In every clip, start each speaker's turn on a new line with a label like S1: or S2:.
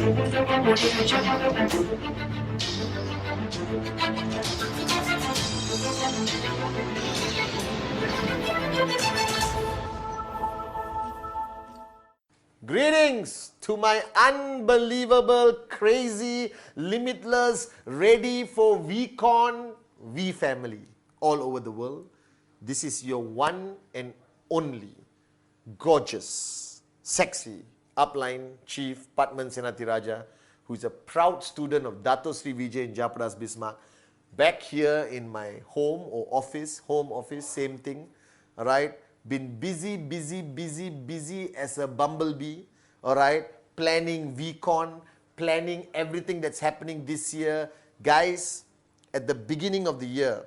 S1: Greetings to my unbelievable, crazy, limitless, ready for VCon V family all over the world. This is your one and only gorgeous, sexy upline chief Padman Senatiraja, who is a proud student of Dato Sri Vijay in Japadas Bismarck, back here in my home or office, same thing, all right? Been busy as a bumblebee, all right? Planning VCon, planning everything that's happening this year. Guys, at the beginning of the year,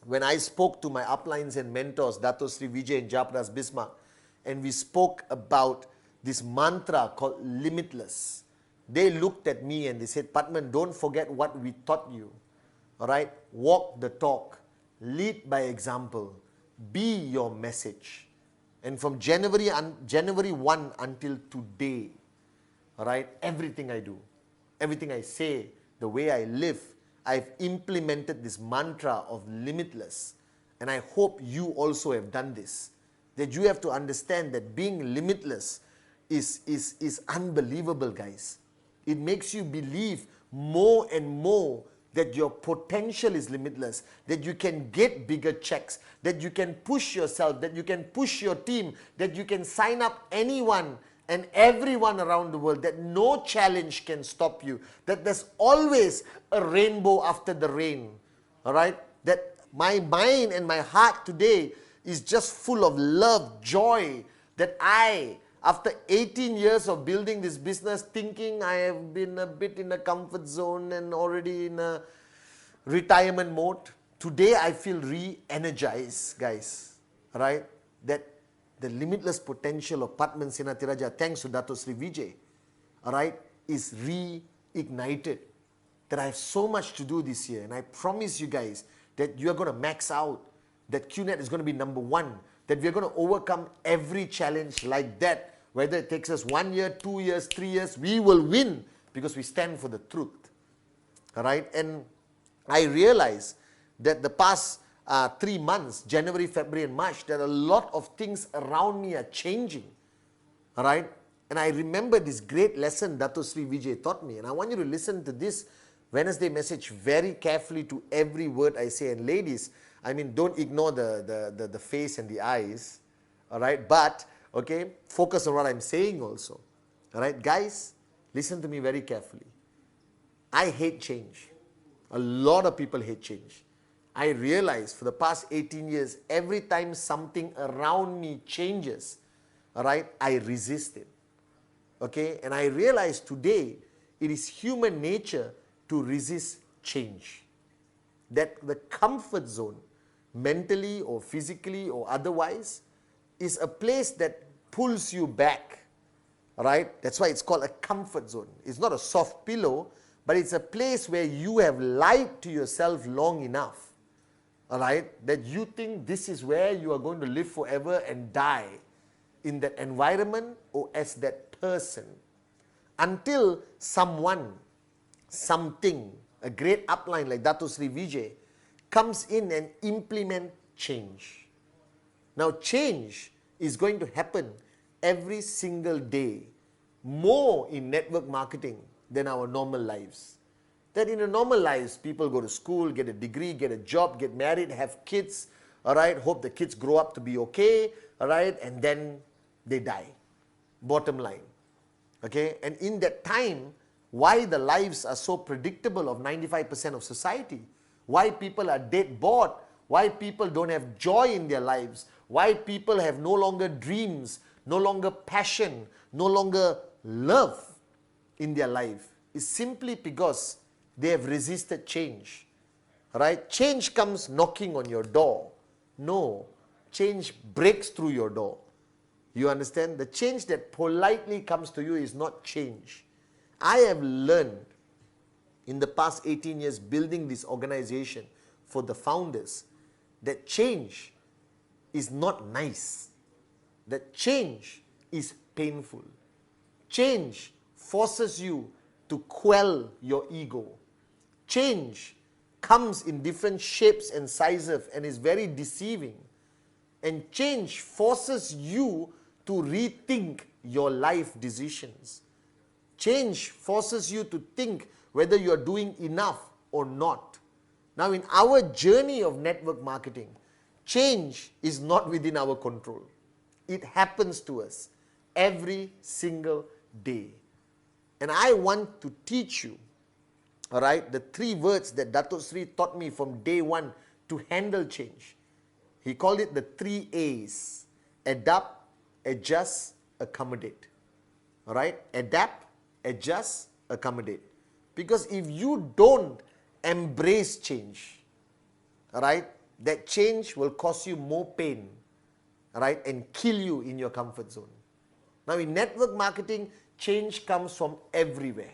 S1: when I spoke to my uplines and mentors, Dato Sri Vijay and Japadas Bismarck, and we spoke about this mantra called limitless, they looked at me and they said, Padman, don't forget what we taught you. All right? Walk the talk. Lead by example. Be your message. And from January 1 until today, all right, everything I do, everything I say, the way I live, I've implemented this mantra of limitless. And I hope you also have done this. That you have to understand that being limitless is unbelievable, guys. It makes you believe more and more that your potential is limitless, that you can get bigger checks, that you can push yourself, that you can push your team, that you can sign up anyone and everyone around the world, that no challenge can stop you, that there's always a rainbow after the rain, all right? That my mind and my heart today is just full of love, joy, that after 18 years of building this business, thinking I have been a bit in a comfort zone and already in a retirement mode, today I feel re-energized, guys, right? That the limitless potential of Padman Senatiraja, thanks to Dato Sri Vijay, all right, is reignited. That I have so much to do this year, and I promise you guys that you are going to max out, that QNet is going to be number one, that we are going to overcome every challenge like that. Whether it takes us 1 year, 2 years, 3 years, we will win because we stand for the truth. All right? And I realize that the past 3 months, January, February, and March, that a lot of things around me are changing. All right? And I remember this great lesson Dato Sri Vijay taught me. And I want you to listen to this Wednesday message very carefully to every word I say. And ladies, I mean, don't ignore the face and the eyes. All right? But okay, focus on what I'm saying also. All right, guys, listen to me very carefully. I hate change. A lot of people hate change. I realize for the past 18 years, every time something around me changes, all right, I resist it. Okay, and I realize today it is human nature to resist change. That the comfort zone, mentally or physically or otherwise, is a place that pulls you back, right? That's why it's called a comfort zone. It's not a soft pillow, but it's a place where you have lied to yourself long enough, all right, that you think this is where you are going to live forever and die in that environment or as that person, until someone, something, a great upline like Dato Sri Vijay comes in and implement change. Now change is going to happen every single day, more in network marketing than our normal lives. That in a normal lives, people go to school, get a degree, get a job, get married, have kids, all right, hope the kids grow up to be okay, all right, and then they die. Bottom line. Okay, and in that time, why the lives are so predictable of 95% of society, why people are dead bored, why people don't have joy in their lives, why people have no longer dreams, no longer passion, no longer love in their life, is simply because they have resisted change. Right? Change comes knocking on your door. No, change breaks through your door. You understand? The change that politely comes to you is not change. I have learned in the past 18 years building this organization for the founders that change is not nice. That change is painful. Change forces you to quell your ego. Change comes in different shapes and sizes and is very deceiving. And change forces you to rethink your life decisions. Change forces you to think whether you are doing enough or not. Now, in our journey of network marketing, change is not within our control. It happens to us every single day. And I want to teach you, all right, the 3 words that Dato Sri taught me from day one to handle change. He called it the 3 A's: adapt, adjust, accommodate. All right, adapt, adjust, accommodate. Because if you don't embrace change, all right, that change will cause you more pain, all right, and kill you in your comfort zone. Now, in network marketing, change comes from everywhere,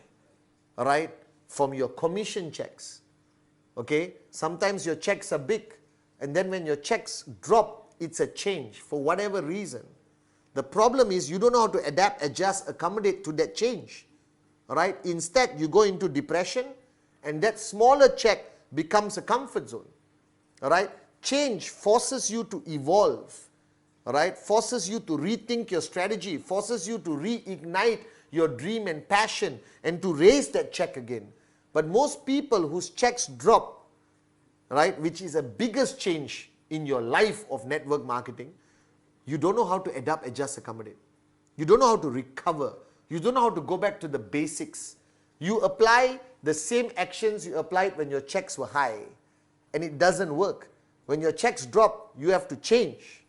S1: all right, from your commission checks, okay? Sometimes your checks are big, and then when your checks drop, it's a change for whatever reason. The problem is you don't know how to adapt, adjust, accommodate to that change, all right? Instead, you go into depression, and that smaller check becomes a comfort zone, all right? Change forces you to evolve, all right? Forces you to rethink your strategy, forces you to reignite your dream and passion and to raise that check again. But most people whose checks drop, right, which is the biggest change in your life of network marketing, you don't know how to adapt, adjust, accommodate. You don't know how to recover. You don't know how to go back to the basics. You apply the same actions you applied when your checks were high, and it doesn't work. When your checks drop, you have to change.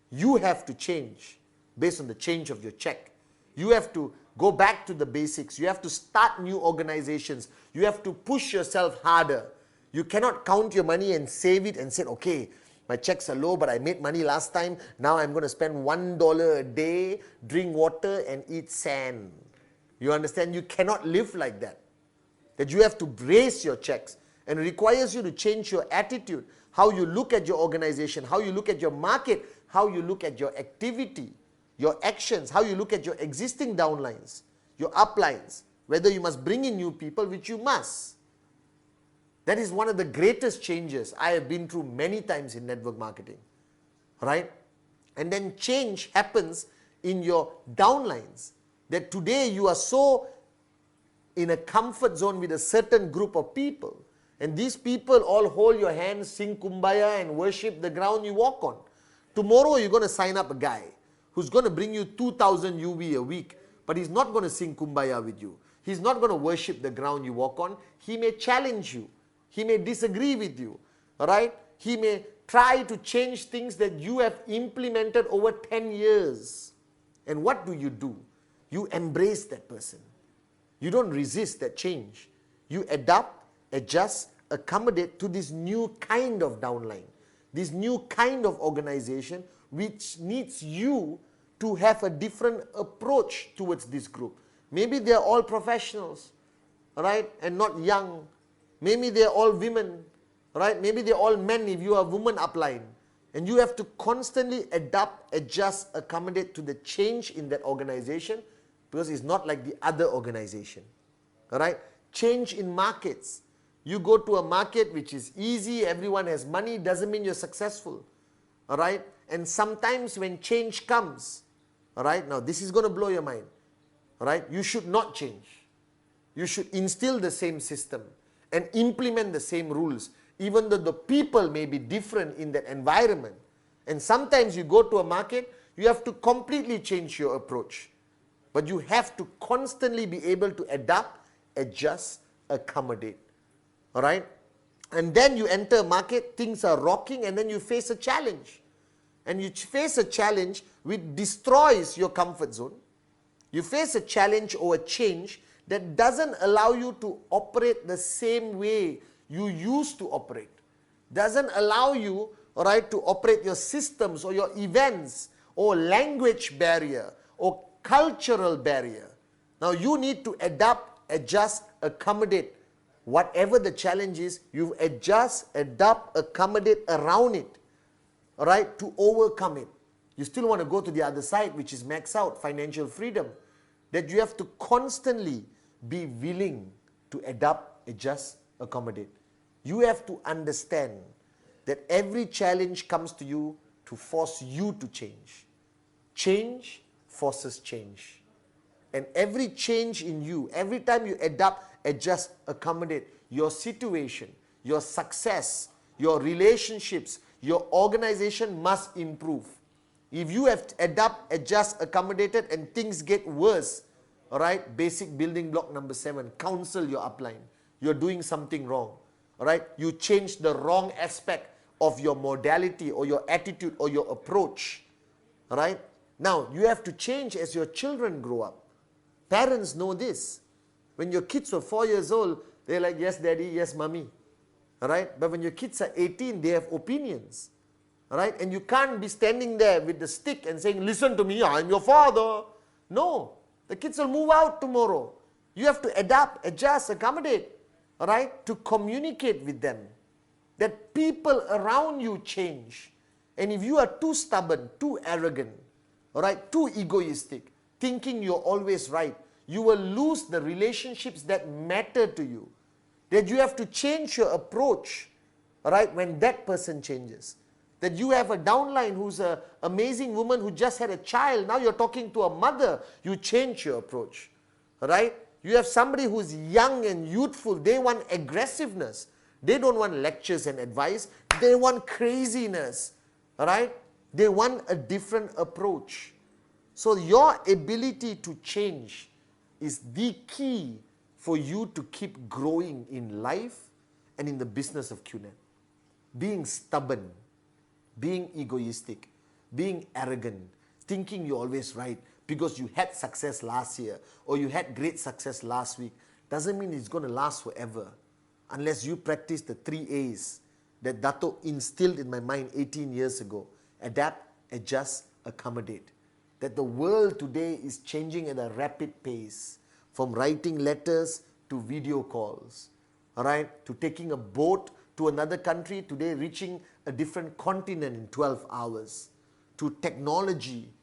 S1: You have to change based on the change of your check. You have to go back to the basics. You have to start new organizations. You have to push yourself harder. You cannot count your money and save it and say, okay, my checks are low, but I made money last time. Now I'm going to spend $1 a day, drink water and eat sand. You understand? You cannot live like that. That you have to brace your checks, and it requires you to change your attitude, how you look at your organization, how you look at your market, how you look at your activity, your actions, how you look at your existing downlines, your uplines, whether you must bring in new people, which you must. That is one of the greatest changes I have been through many times in network marketing, right? And then change happens in your downlines, that today you are so in a comfort zone with a certain group of people, and these people all hold your hands, sing Kumbaya and worship the ground you walk on. Tomorrow you're going to sign up a guy who's going to bring you 2,000 UV a week, but he's not going to sing Kumbaya with you. He's not going to worship the ground you walk on. He may challenge you. He may disagree with you, all right? He may try to change things that you have implemented over 10 years. And what do? You embrace that person. You don't resist that change. You adapt, adjust, accommodate to this new kind of downline, this new kind of organization which needs you to have a different approach towards this group. Maybe they're all professionals, right, and not young. Maybe they're all women, right? Maybe they're all men if you are a woman upline. And you have to constantly adapt, adjust, accommodate to the change in that organization, because it's not like the other organization, all right? Change in markets. You go to a market which is easy, everyone has money, doesn't mean you're successful, all right? And sometimes when change comes, all right, now this is going to blow your mind, all right? You should not change. You should instill the same system and implement the same rules, even though the people may be different in that environment. And sometimes you go to a market, you have to completely change your approach. But you have to constantly be able to adapt, adjust, accommodate. All right? And then you enter a market, things are rocking, and then you face a challenge. And you face a challenge which destroys your comfort zone. You face a challenge or a change that doesn't allow you to operate the same way you used to operate. Doesn't allow you, all right, to operate your systems or your events or language barrier or cultural barrier. Now you need to adapt, adjust, accommodate. Whatever the challenge is, you adjust, adapt, accommodate around it, all right, to overcome it. You still want to go to the other side, which is max out, financial freedom. that you have to constantly be willing to adapt, adjust, accommodate. You have to understand that every challenge comes to you to force you to change. Change forces change. And every change in you, every time you adapt, adjust, accommodate, your situation, your success, your relationships, your organization must improve. If you have to adapt, adjust, accommodated, and things get worse, all right, basic building block number 7, counsel your upline. You're doing something wrong. All right, you change the wrong aspect of your modality or your attitude or your approach. All right, now you have to change as your children grow up. Parents know this. When your kids were 4 years old, they're like, yes, daddy, yes, mommy. All right? But when your kids are 18, they have opinions. All right? And you can't be standing there with the stick and saying, listen to me, I'm your father. No. The kids will move out tomorrow. You have to adapt, adjust, accommodate. All right? To communicate with them. That people around you change. And if you are too stubborn, too arrogant, all right, too egoistic, thinking you're always right, you will lose the relationships that matter to you. That you have to change your approach, all right, when that person changes. That you have a downline who's an amazing woman who just had a child, now you're talking to a mother, you change your approach, all right? You have somebody who's young and youthful, they want aggressiveness. They don't want lectures and advice, they want craziness, all right? They want a different approach. So your ability to change is the key for you to keep growing in life and in the business of QNet. Being stubborn, being egoistic, being arrogant, thinking you're always right because you had success last year or you had great success last week, doesn't mean it's going to last forever unless you practice the 3 A's that Dato instilled in my mind 18 years ago. Adapt, adjust, accommodate. That the world today is changing at a rapid pace, from writing letters to video calls, all right, to taking a boat to another country, today reaching a different continent in 12 hours, to technology,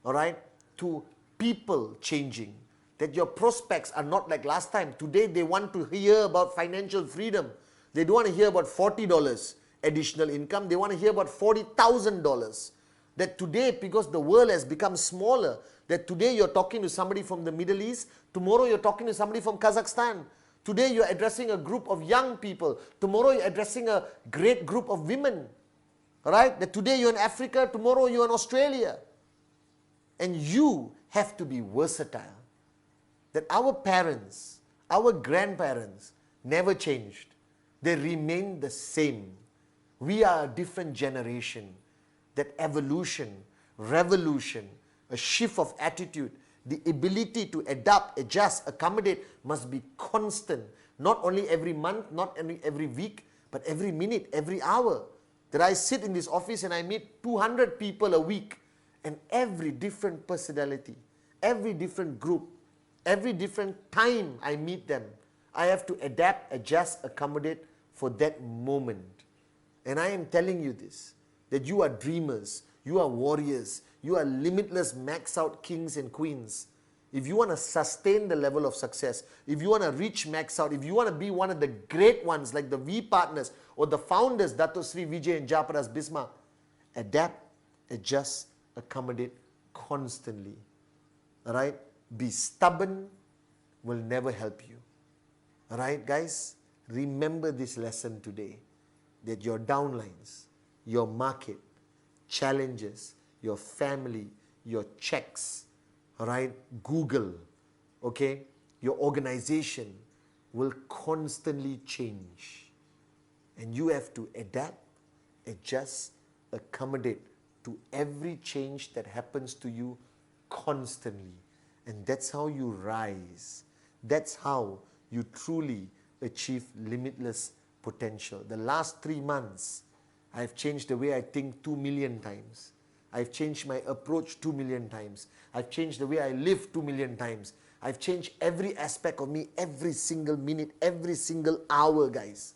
S1: all right, to people changing, that your prospects are not like last time. Today they want to hear about financial freedom. They don't want to hear about $40 additional income. They want to hear about $40,000. That today, because the world has become smaller, that today you're talking to somebody from the Middle East, tomorrow you're talking to somebody from Kazakhstan. Today you're addressing a group of young people, tomorrow you're addressing a great group of women. Right? That today you're in Africa, tomorrow you're in Australia. And you have to be versatile. That our parents, our grandparents never changed. They remained the same. We are a different generation. That evolution, revolution, a shift of attitude, the ability to adapt, adjust, accommodate must be constant. Not only every month, not only every week, but every minute, every hour. That I sit in this office and I meet 200 people a week, and every different personality, every different group, every different time I meet them, I have to adapt, adjust, accommodate for that moment. And I am telling you this, that you are dreamers, you are warriors, you are limitless max out kings and queens. If you want to sustain the level of success, if you want to reach max out, if you want to be one of the great ones like the V partners or the founders, Dato Sri Vijay and Japaras Bismarck, adapt, adjust, accommodate constantly. All right? Be stubborn will never help you. All right, guys? Remember this lesson today, that your downlines, your market, challenges, your family, your checks, all right, Google, okay, your organization will constantly change. And you have to adapt, adjust, accommodate to every change that happens to you constantly. And that's how you rise. That's how you truly achieve limitless potential. The last 3 months, I've changed the way I think 2 million times. I've changed my approach 2 million times. I've changed the way I live 2 million times. I've changed every aspect of me, every single minute, every single hour, guys.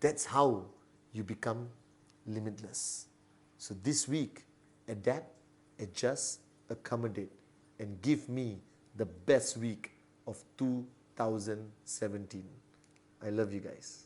S1: That's how you become limitless. So this week, adapt, adjust, accommodate, and give me the best week of 2017. I love you guys.